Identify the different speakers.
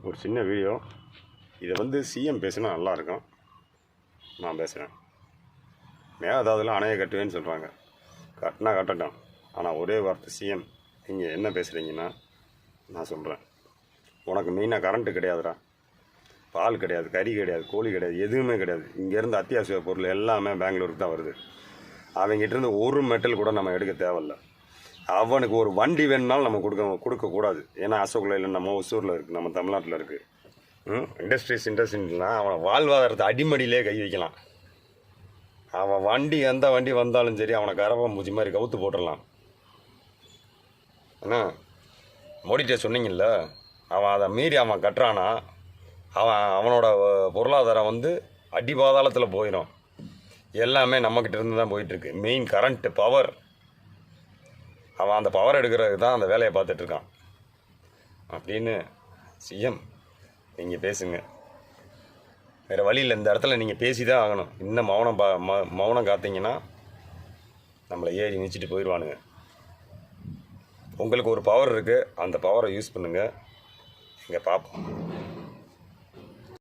Speaker 1: ஒரு சின்ன வீடியோ. இதை வந்து சிஎம் பேசினா நல்லாயிருக்கும். நான் பேசுகிறேன். மேகதாதுலாம் அணையை கட்டுவேன்னு சொல்கிறாங்க. கட்டினா கட்டட்டும். ஆனால் ஒரே வார்த்தை சிஎம், நீங்கள் என்ன பேசுகிறீங்கன்னா நான் சொல்கிறேன். உனக்கு மெயினாக கரண்ட்டு கிடையாதுடா, பால் கிடையாது, கறி கிடையாது, கோழி கிடையாது, எதுவுமே கிடையாது. இங்கேருந்து அத்தியாவசிய பொருள் எல்லாமே பெங்களூருக்கு தான் வருது. அவங்ககிட்டருந்து ஒரு மெட்டல் கூட நம்ம எடுக்க தேவையில்ல. அவனுக்கு ஒரு வண்டி வேணுனாலும் நம்ம கொடுக்கக்கூடாது. ஏன்னா அசோக் லைலண்ட் நம்ம ஒசூரில் இருக்குது, நம்ம தமிழ்நாட்டில் இருக்குது. இண்டஸ்ட்ரிலாம் அவன் வாழ்வாதாரத்தை அடிமடியிலே கை வைக்கலாம். அவன் வண்டி எந்த வண்டி வந்தாலும் சரி அவனை கரப்பம் பூச்சி மாதிரி கவுத்து போட்டுடலாம். என்ன மோடிட்டே சொன்னீங்கல்ல, அவன் அதை மீறி அவன் கட்டுறானா அவனோட பொருளாதாரம் வந்து அடிபாதாளத்தில் போயிடும். எல்லாமே நம்மக்கிட்ட இருந்து தான் போயிட்டுருக்கு. Main current power. அவன் அந்த பவர் எடுக்கிறதுக்கு தான் அந்த வேலையை பார்த்துட்ருக்கான் அப்படின்னு சிஎம் நீங்கள் பேசுங்க. வேறு வழியில் இந்த இடத்துல நீங்கள் பேசி தான் ஆகணும். இன்னும் மௌனம் காத்தீங்கன்னா நம்மளை ஏறி மிதிச்சிட்டு போயிடுவானுங்க. உங்களுக்கு ஒரு பவர் இருக்குது, அந்த பவரை யூஸ் பண்ணுங்கள். இங்கே பார்ப்போம்.